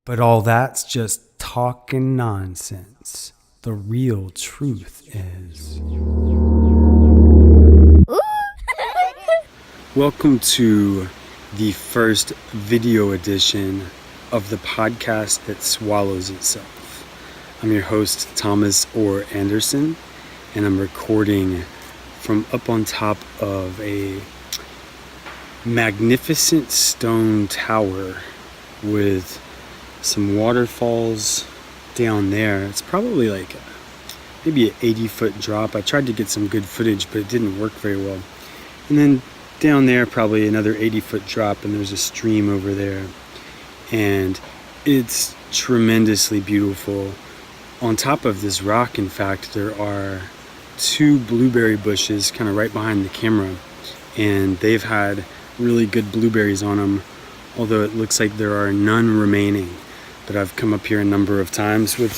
But all that's just talking nonsense. The real truth is. Welcome to the first video edition of the podcast that swallows itself. I'm your host, Thomas Orr Anderson, and I'm recording from up on top of a magnificent stone tower with some waterfalls down there. It's probably like maybe an 80-foot drop. I tried to get some good footage, but it didn't work very well. And then down there, probably another 80-foot drop, and there's a stream over there. And it's tremendously beautiful. On top of this rock, in fact, there are two blueberry bushes kind of right behind the camera, and they've had really good blueberries on them, although it looks like there are none remaining. But I've come up here a number of times with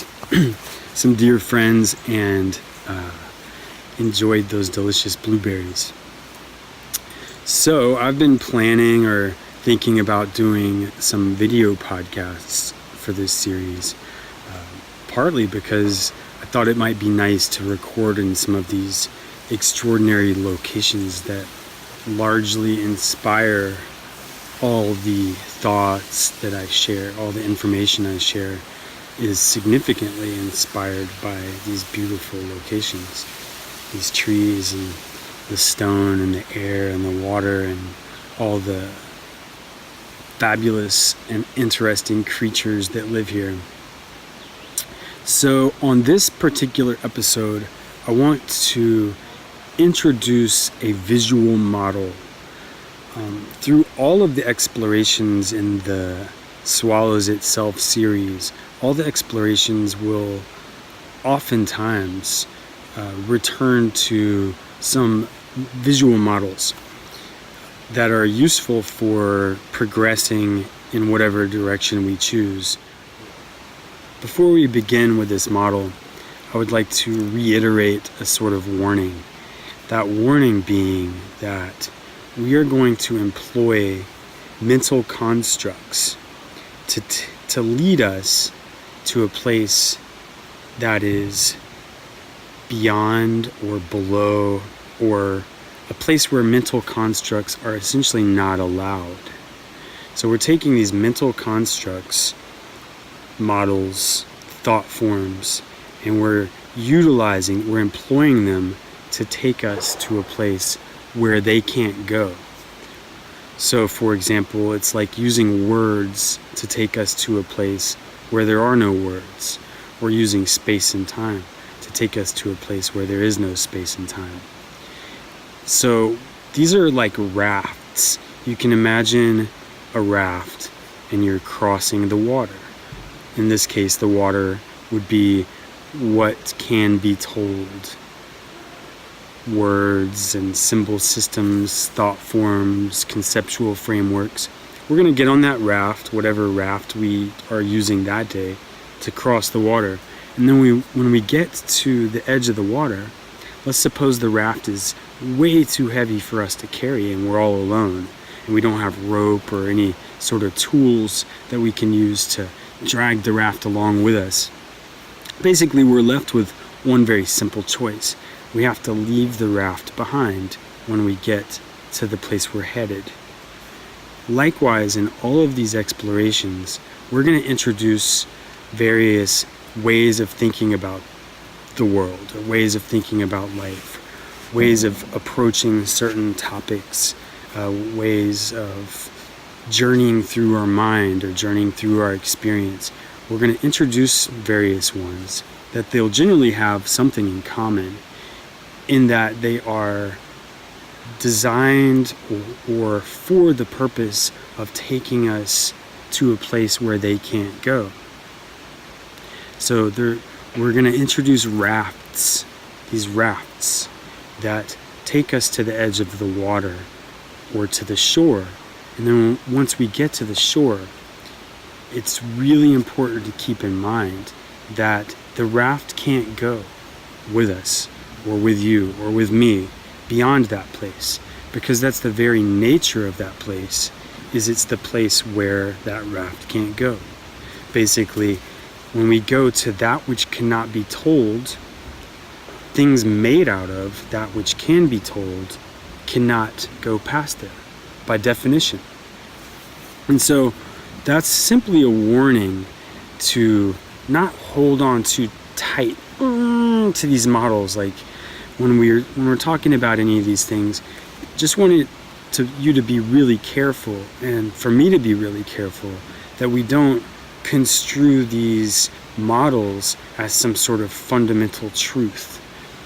some dear friends and enjoyed those delicious blueberries. So I've been planning or thinking about doing some video podcasts for this series, partly because I thought it might be nice to record in some of these extraordinary locations that largely inspire all the thoughts that I share, all the information I share is significantly inspired by these beautiful locations. These trees and the stone and the air and the water and all the fabulous and interesting creatures that live here. So on this particular episode, I want to introduce a visual model. Through all of the explorations in the Swallows Itself series, all the explorations will oftentimes return to some visual models that are useful for progressing in whatever direction we choose. Before we begin with this model, I would like to reiterate a sort of warning. That warning being that we are going to employ mental constructs to lead us to a place that is beyond or below, or a place where mental constructs are essentially not allowed. So we're taking these mental constructs, models, thought forms, and we're employing them to take us to a place where they can't go. So for example, it's like using words to take us to a place where there are no words, or using space and time to take us to a place where there is no space and time. So these are like rafts. You can imagine a raft and you're crossing the water. In this case, the water would be what can be told. Words and symbol systems, thought forms, conceptual frameworks. We're going to get on that raft, whatever raft we are using that day, to cross the water. And then when we get to the edge of the water, let's suppose the raft is way too heavy for us to carry and we're all alone and we don't have rope or any sort of tools that we can use to drag the raft along with us. Basically, we're left with one very simple choice. We have to leave the raft behind when we get to the place we're headed. Likewise, in all of these explorations, we're going to introduce various ways of thinking about the world, or ways of thinking about life, ways of approaching certain topics, ways of journeying through our mind or journeying through our experience. We're going to introduce various ones that they'll generally have something in common, in that they are designed or for the purpose of taking us to a place where they can't go. So we're going to introduce rafts, these rafts that take us to the edge of the water or to the shore. And then once we get to the shore, it's really important to keep in mind that the raft can't go with us or with you or with me beyond that place, because that's the very nature of that place, is it's the place where that raft can't go. basically, when we go to that which cannot be told, things made out of that which can be told cannot go past there by definition. And so that's simply a warning to not hold on too tight to these models. Like when we're talking about any of these things, just wanted you to be really careful, and for me to be really careful, that we don't construe these models as some sort of fundamental truth,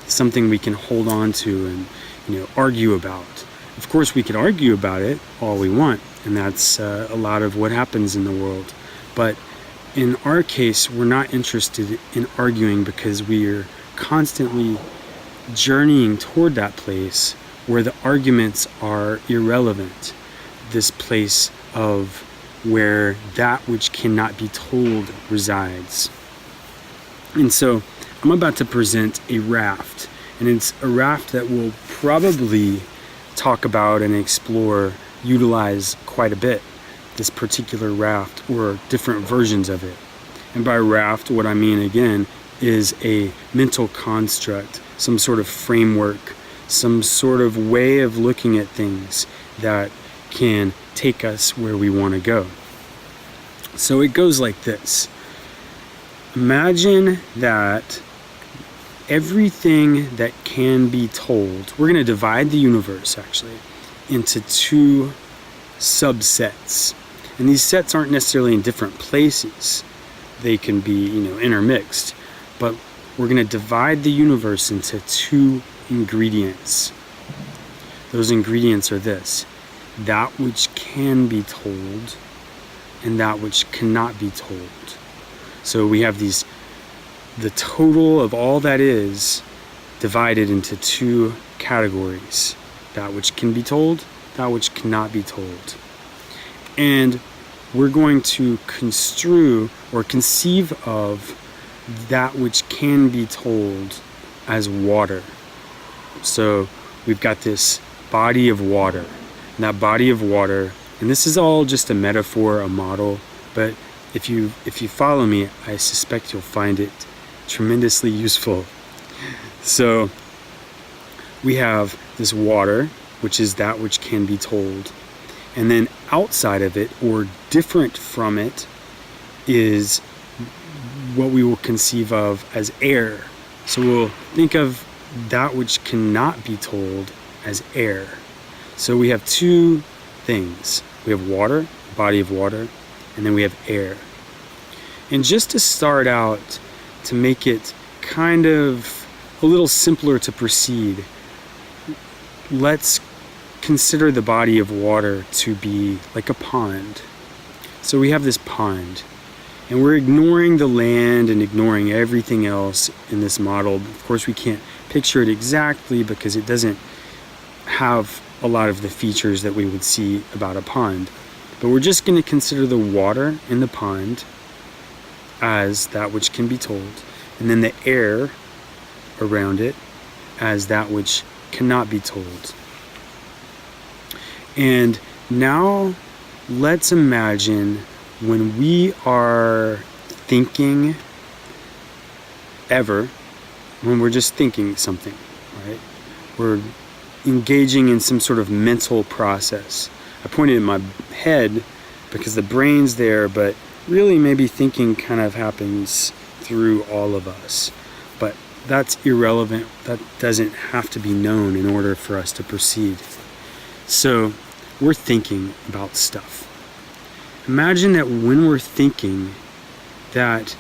something we can hold on to and argue about. Of course, we can argue about it all we want, and that's a lot of what happens in the world. But in our case, we're not interested in arguing, because we are constantly journeying toward that place where the arguments are irrelevant, this place of where that which cannot be told resides. And so I'm about to present a raft, and it's a raft that we'll probably talk about and explore, utilize quite a bit, this particular raft, or different versions of it. And by raft, what I mean again is a mental construct, some sort of framework, some sort of way of looking at things that can take us where we want to go. So it goes like this. Imagine that everything that can be told, we're going to divide the universe actually into two subsets. And these sets aren't necessarily in different places. They can be, intermixed. But we're going to divide the universe into two ingredients. Those ingredients are this: that which can be told and that which cannot be told. So we have the total of all that is divided into two categories: that which can be told, that which cannot be told. And we're going to construe or conceive of that which can be told as water. So we've got this body of water, and that body of water, and this is all just a metaphor, a model, but if you follow me, I suspect you'll find it tremendously useful. So we have this water, which is that which can be told, and then outside of it, or different from it, is what we will conceive of as air. So we'll think of that which cannot be told as air. So we have two things. We have water, body of water, and then we have air. And just to start out, to make it kind of a little simpler to proceed, let's consider the body of water to be like a pond. So we have this pond, and we're ignoring the land and ignoring everything else in this model. Of course, we can't picture it exactly because it doesn't have a lot of the features that we would see about a pond. But we're just going to consider the water in the pond as that which can be told, and then the air around it as that which cannot be told. And now let's imagine when we are thinking when we're just thinking something, right? We're engaging in some sort of mental process. I pointed at my head because the brain's there, but really maybe thinking kind of happens through all of us. But that's irrelevant. That doesn't have to be known in order for us to proceed. So we're thinking about stuff. Imagine that when we're thinking that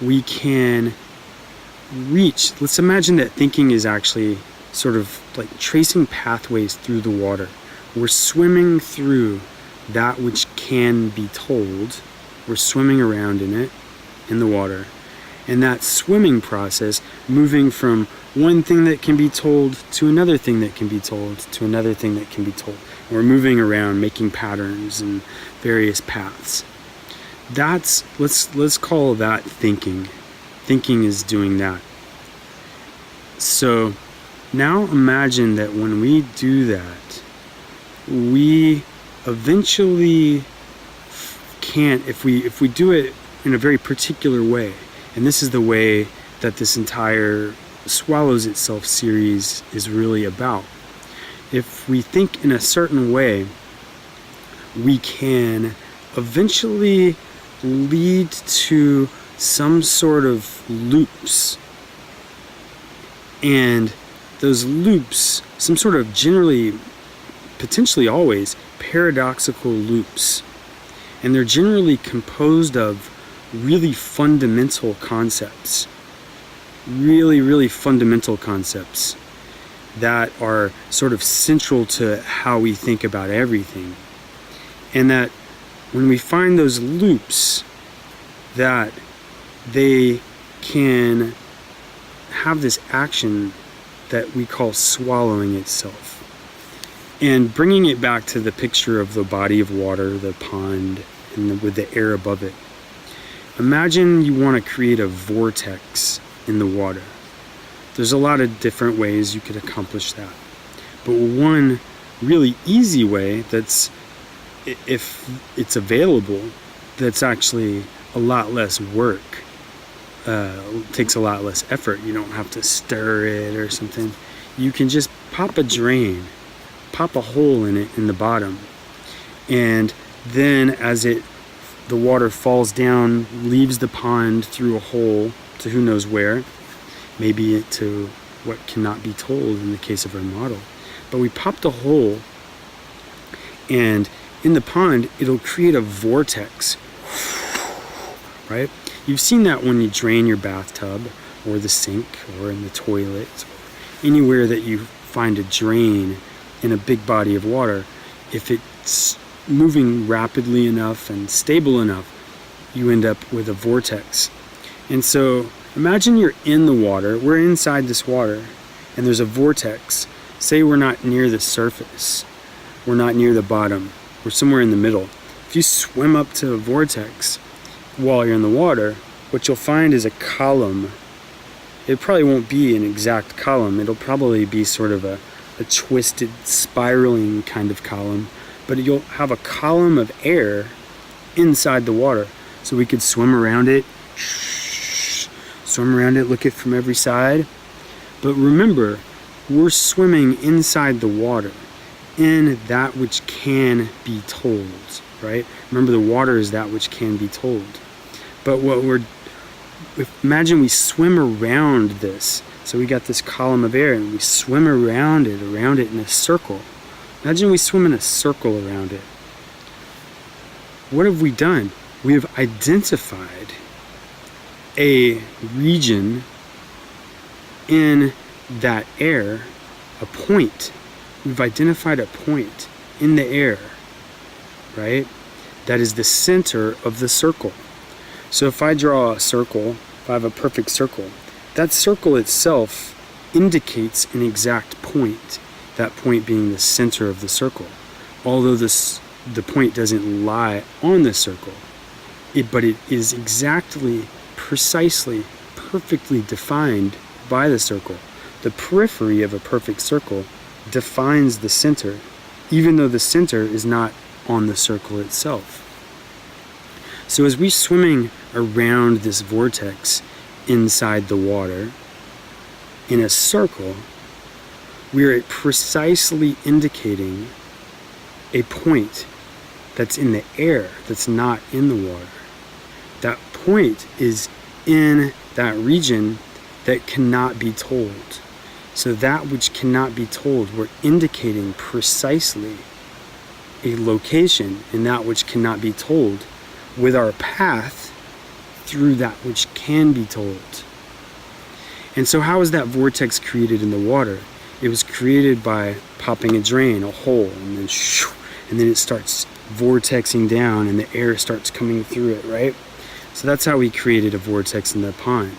we can reach, let's imagine that thinking is actually sort of like tracing pathways through the water. We're swimming through that which can be told. We're swimming around in it, in the water. And that swimming process, moving from one thing that can be told to another thing that can be told to another thing that can be told. And we're moving around, making patterns and various paths. Let's call that thinking. Thinking is doing that. So now imagine that when we do that, we eventually can't, if we do it in a very particular way. And this is the way that this entire Swallows Itself series is really about. If we think in a certain way, we can eventually lead to some sort of loops. And those loops, some sort of generally, potentially always, paradoxical loops. And they're generally composed of really fundamental concepts. Really fundamental concepts that are sort of central to how we think about everything. And that when we find those loops, that they can have this action that we call swallowing itself. And bringing it back to the picture of the body of water, the pond, and with the air above it. Imagine you want to create a vortex in the water. There's a lot of different ways you could accomplish that. But one really easy way that's, if it's available, that's actually a lot less work, takes a lot less effort. You don't have to stir it or something. You can just pop a drain, pop a hole in it in the bottom, and then as the water falls down, leaves the pond through a hole to who knows where, maybe to what cannot be told in the case of our model. But we popped a hole, and in the pond, it'll create a vortex, right? You've seen that when you drain your bathtub or the sink or in the toilet, or anywhere that you find a drain in a big body of water. If it's moving rapidly enough and stable enough, you end up with a vortex. And so imagine you're in the water, we're inside this water, and there's a vortex. Say we're not near the surface, we're not near the bottom, we're somewhere in the middle. If you swim up to a vortex while you're in the water, what you'll find is a column. It probably won't be an exact column, it'll probably be sort of a twisted, spiraling kind of column, but you'll have a column of air inside the water. So we could swim around it, look it from every side. But remember, we're swimming inside the water, in that which can be told, right? Remember, the water is that which can be told. But imagine we swim around this. So we got this column of air and we swim around it in a circle. Imagine we swim in a circle around it. What have we done? We have identified a region in that air, a point. We've identified a point in the air, right? That is the center of the circle. So if I draw a circle, if I have a perfect circle, that circle itself indicates an exact point, that point being the center of the circle. Although the point doesn't lie on the circle, but it is exactly, precisely, perfectly defined by the circle. The periphery of a perfect circle defines the center, even though the center is not on the circle itself. So as we're swimming around this vortex inside the water in a circle, we're precisely indicating a point that's in the air, that's not in the water. That point is in that region that cannot be told. So that which cannot be told, we're indicating precisely a location in that which cannot be told with our path through that which can be told. And so how is that vortex created in the water? It was created by popping a drain, a hole, and then it starts vortexing down and the air starts coming through it, right? So that's how we created a vortex in the pond.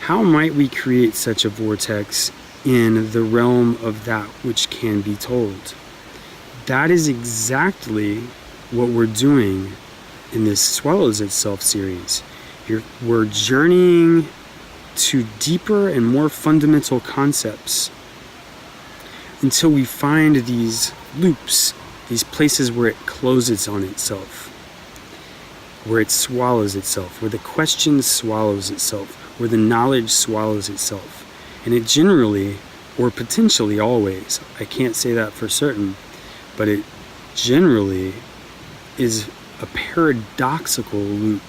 How might we create such a vortex in the realm of that which can be told? That is exactly what we're doing in this Swallows Itself series. We're journeying to deeper and more fundamental concepts until we find these loops, these places where it closes on itself. where it swallows itself, where the question swallows itself, where the knowledge swallows itself. And it generally, or potentially always, I can't say that for certain, but it generally is a paradoxical loop.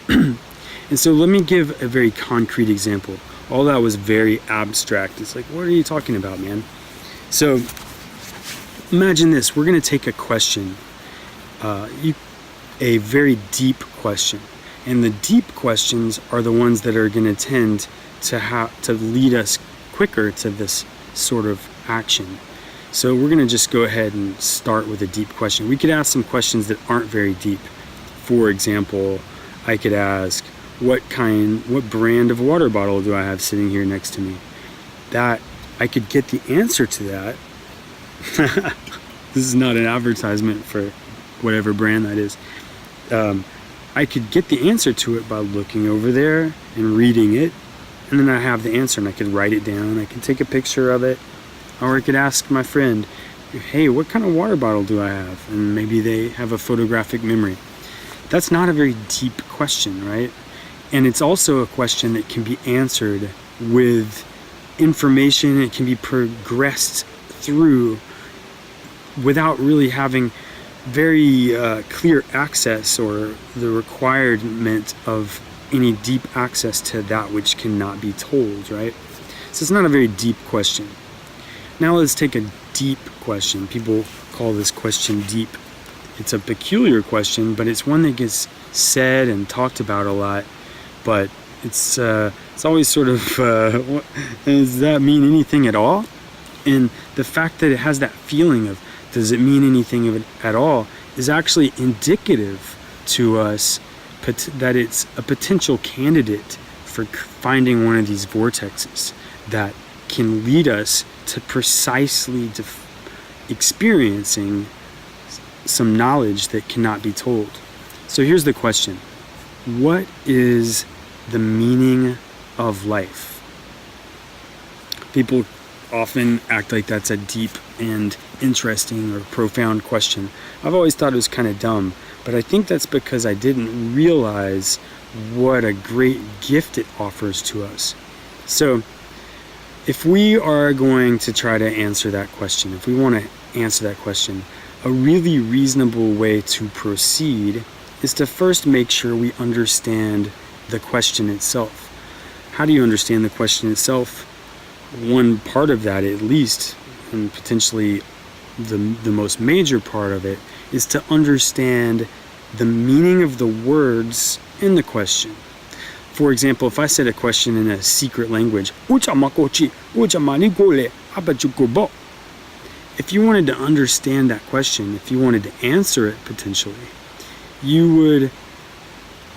And so let me give a very concrete example. All that was very abstract. It's like, what are you talking about, man? So imagine this. We're going to take a question, a very deep question. And the deep questions are the ones that are going to tend to lead us quicker to this sort of action. So we're going to just go ahead and start with a deep question. We could ask some questions that aren't very deep. For example, I could ask, what brand of water bottle do I have sitting here next to me? That I could get the answer to that. This is not an advertisement for whatever brand that is. I could get the answer to it by looking over there and reading it, and then I have the answer and I could write it down. I could take a picture of it, or I could ask my friend, hey, what kind of water bottle do I have? And maybe they have a photographic memory. That's not a very deep question, right? And it's also a question that can be answered with information. It can be progressed through without really having very clear access or the requirement of any deep access to that which cannot be told, right? So it's not a very deep question. Now let's take a deep question. People call this question deep. It's a peculiar question, but it's one that gets said and talked about a lot. But it's always sort of, does that mean anything at all? And the fact that it has that feeling of, does it mean anything at all, is actually indicative to us that it's a potential candidate for finding one of these vortexes that can lead us to precisely experiencing some knowledge that cannot be told. So here's the question. What is the meaning of life? People often act like that's a deep and interesting or profound question. I've always thought it was kind of dumb, but I think that's because I didn't realize what a great gift it offers to us. So if we are going to try to answer that question, if we want to answer that question, a really reasonable way to proceed is to first make sure we understand the question itself. How do you understand the question itself? One part of that, at least, and potentially the most major part of it, is to understand the meaning of the words in the question. For example, if I said a question in a secret language, if you wanted to understand that question, if you wanted to answer it potentially, you would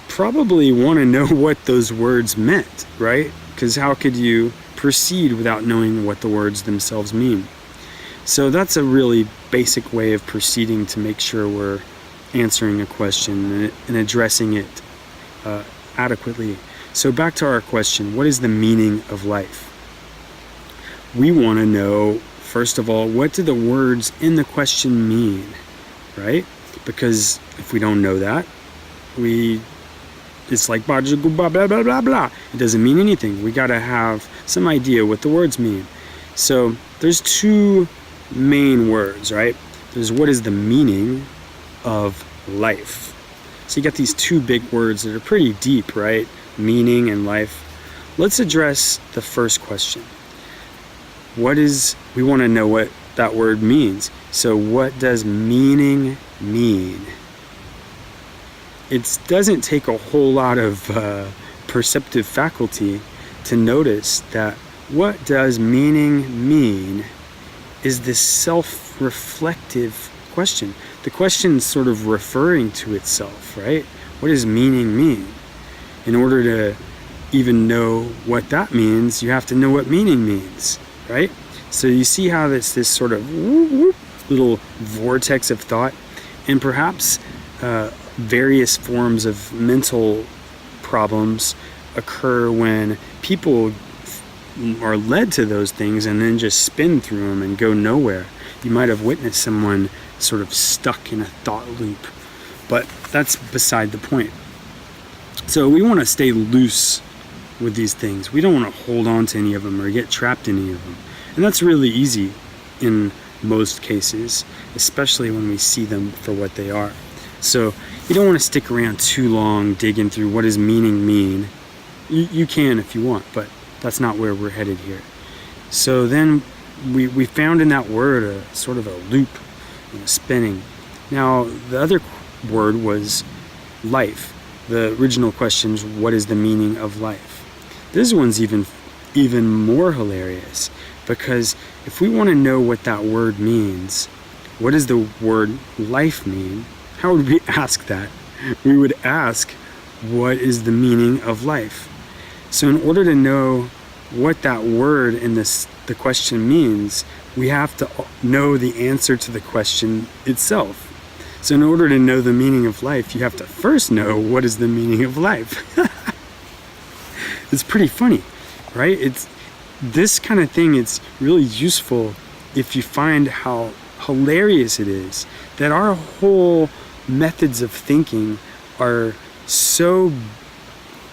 probably want to know what those words meant, right? Because how could you proceed without knowing what the words themselves mean? So that's a really basic way of proceeding to make sure we're answering a question and addressing it adequately. So back to our question, what is the meaning of life? We want to know, first of all, what do the words in the question mean, right? Because if we don't know that, it's like blah, blah, blah, blah, blah, blah. It doesn't mean anything. We got to have some idea what the words mean. So there's two main words, right? There's what is the meaning of life. So you got these two big words that are pretty deep, right? Meaning and life. Let's address the first question. We want to know what that word means. So what does meaning mean? It doesn't take a whole lot of perceptive faculty to notice that what does meaning mean is this self-reflective question. The question is sort of referring to itself, right? What does meaning mean? In order to even know what that means, you have to know what meaning means, right? So you see how it's this sort of little vortex of thought, and perhaps various forms of mental problems occur when people are led to those things and then just spin through them and go nowhere. You might have witnessed someone sort of stuck in a thought loop, but that's beside the point. So we want to stay loose with these things. We don't want to hold on to any of them or get trapped in any of them. And that's really easy in most cases, especially when we see them for what they are. So you don't want to stick around too long digging through what does meaning mean. You can if you want, but that's not where we're headed here. So then we found in that word a sort of a loop, spinning. Now the other word was life. The original question's what is the meaning of life? This one's even more hilarious, because if we want to know what that word means, what does the word life mean? How would we ask that? We would ask, what is the meaning of life? So in order to know what that word in the question means, we have to know the answer to the question itself. So in order to know the meaning of life, you have to first know what is the meaning of life. It's pretty funny, right? It's this kind of thing. It's really useful if you find how hilarious it is that our whole methods of thinking are so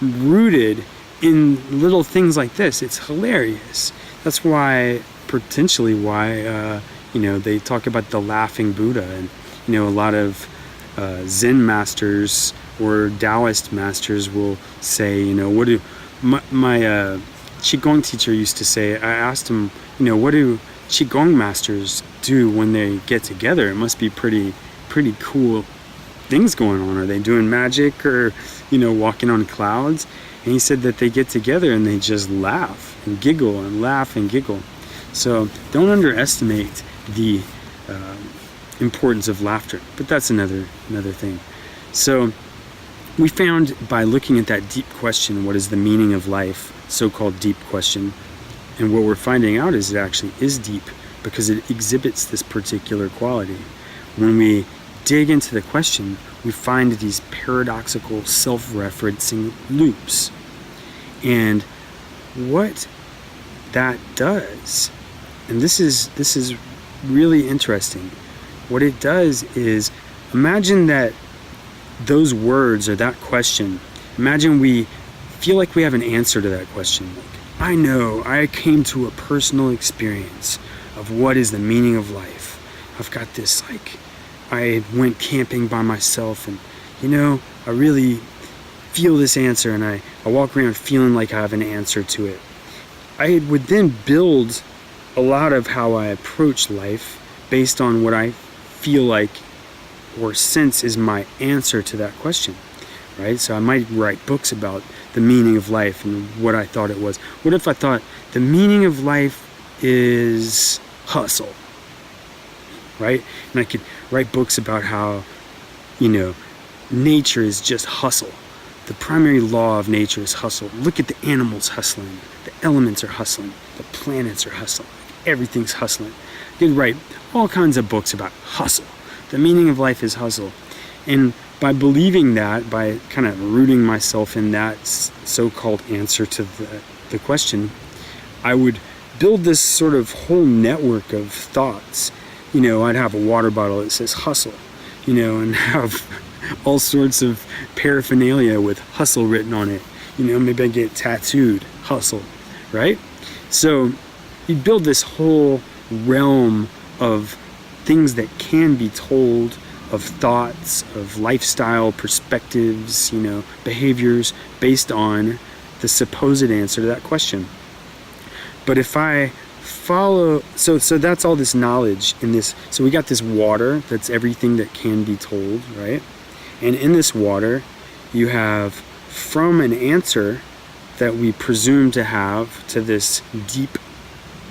rooted in little things like this. It's hilarious. That's why, potentially why, they talk about the laughing Buddha, and a lot of Zen masters or Taoist masters will say, what do my Qigong teacher used to say. I asked him, what do Qigong masters do when they get together? It must be pretty cool things going on. Are they doing magic or, walking on clouds? And he said that they get together and they just laugh and giggle and laugh and giggle. So don't underestimate the importance of laughter, but that's another thing. So we found by looking at that deep question, what is the meaning of life, so-called deep question, and what we're finding out is it actually is deep because it exhibits this particular quality. When we dig into the question, we find these paradoxical self-referencing loops. And what that does, and this is really interesting, what it does is, imagine that those words or that question, imagine we feel like we have an answer to that question. Like, I know, I came to a personal experience of what is the meaning of life. I've got this, I went camping by myself and, I really feel this answer, and I walk around feeling like I have an answer to it. I would then build a lot of how I approach life based on what I feel like or sense is my answer to that question, right? So I might write books about the meaning of life and what I thought it was. What if I thought the meaning of life is hustle, right? And I could write books about how, nature is just hustle. The primary law of nature is hustle. Look at the animals hustling. The elements are hustling. The planets are hustling. Everything's hustling. I could write all kinds of books about hustle. The meaning of life is hustle. And by believing that, by kind of rooting myself in that so-called answer to the question, I would build this sort of whole network of thoughts. I'd have a water bottle that says hustle, and have all sorts of paraphernalia with hustle written on it. Maybe I get tattooed, hustle, right? So you build this whole realm of things that can be told, of thoughts, of lifestyle perspectives, behaviors based on the supposed answer to that question. But if I follow, so that's all this knowledge in this. So we got this water that's everything that can be told, right? And in this water, you have from an answer that we presume to have to this deep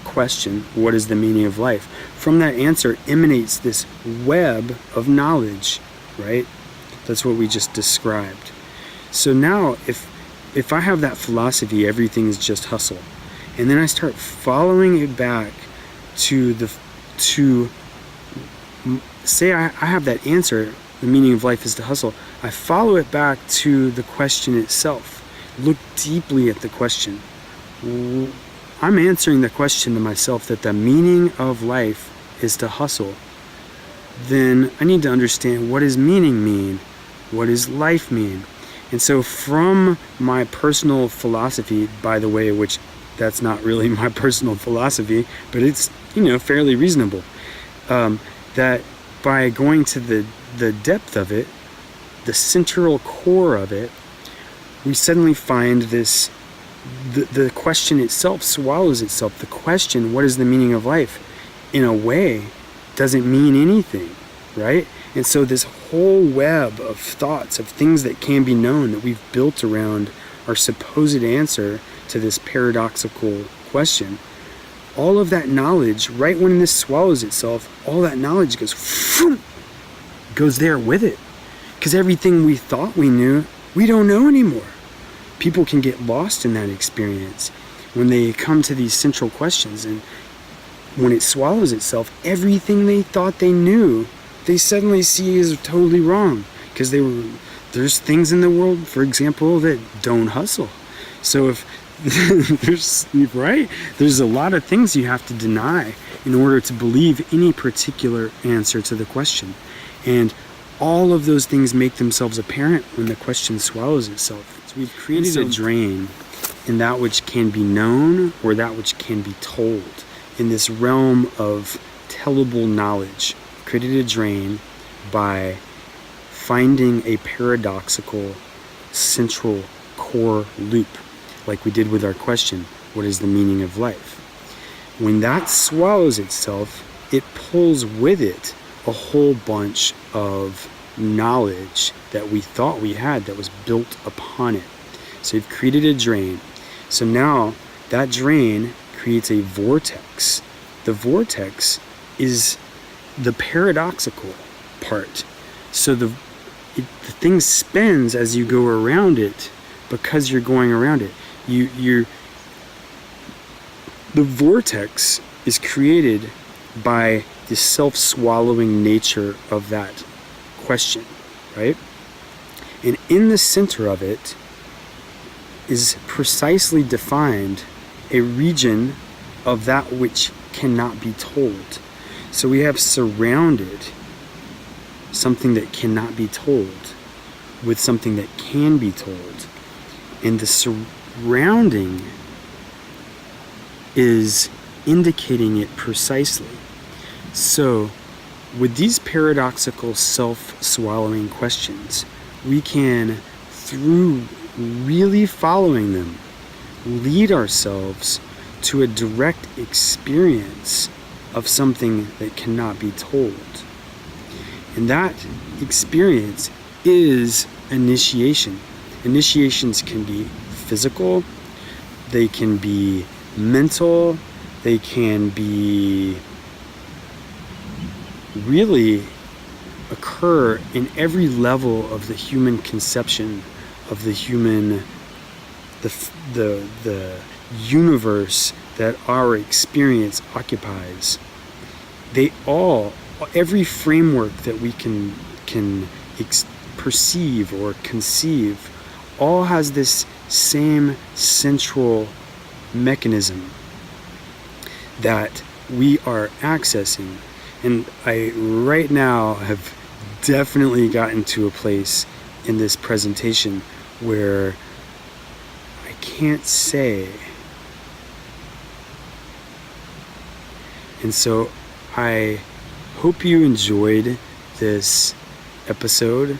question, what is the meaning of life? From that answer emanates this web of knowledge, right? That's what we just described. So now if I have that philosophy, everything is just hustle, and then I start following it back to say I have that answer, the meaning of life is to hustle. I follow it back to the question itself. Look deeply at the question. I'm answering the question to myself that the meaning of life is to hustle. Then I need to understand, what does meaning mean? What does life mean? And so from my personal philosophy, by the way, which that's not really my personal philosophy, but it's, fairly reasonable, that by going to the depth of it, the central core of it, we suddenly find this, the question itself swallows itself. The question, what is the meaning of life, in a way, doesn't mean anything, right? And so this whole web of thoughts, of things that can be known, that we've built around our supposed answer to this paradoxical question, all of that knowledge, right when this swallows itself, all that knowledge goes there with it. Because everything we thought we knew, we don't know anymore. People can get lost in that experience when they come to these central questions, and when it swallows itself, everything they thought they knew, they suddenly see is totally wrong. Because there's things in the world, for example, that don't hustle. So if there's a lot of things you have to deny in order to believe any particular answer to the question. And all of those things make themselves apparent when the question swallows itself. So we've created a drain in that which can be known or that which can be told. In this realm of tellable knowledge, created a drain by finding a paradoxical central core loop, like we did with our question, what is the meaning of life? When that swallows itself, it pulls with it a whole bunch of knowledge that we thought we had that was built upon it. So you've created a drain. So now that drain creates a vortex. The vortex is the paradoxical part. So the thing spins as you go around it because you're going around it. The vortex is created by the self-swallowing nature of that question, right? And in the center of it is precisely defined a region of that which cannot be told. So we have surrounded something that cannot be told with something that can be told. And the surrounding is indicating it precisely. So with these paradoxical self-swallowing questions, we can, through really following them, lead ourselves to a direct experience of something that cannot be told. And that experience is initiation. Initiations can be physical, they can be mental, they can be really occur in every level of the human conception of the human, the universe that our experience occupies. They all, every framework that we can perceive or conceive, all has this same central mechanism that we are accessing. And I right now have definitely gotten to a place in this presentation where I can't say. And so I hope you enjoyed this episode.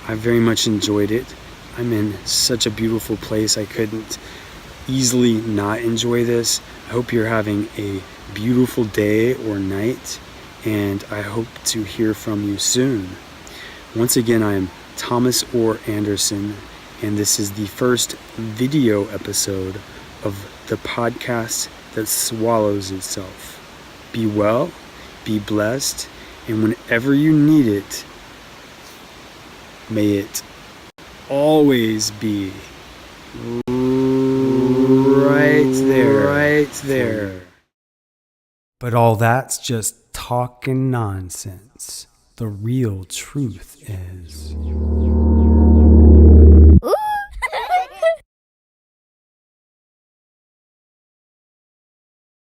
I very much enjoyed it. I'm in such a beautiful place. I couldn't easily not enjoy this. I hope you're having a beautiful day or night, and I hope to hear from you soon. Once again, I am Thomas Orr Anderson, and this is the first video episode of the podcast that swallows itself. Be well, be blessed, and whenever you need it, may it always be right there. But all that's just talking nonsense. The real truth is... Ooh.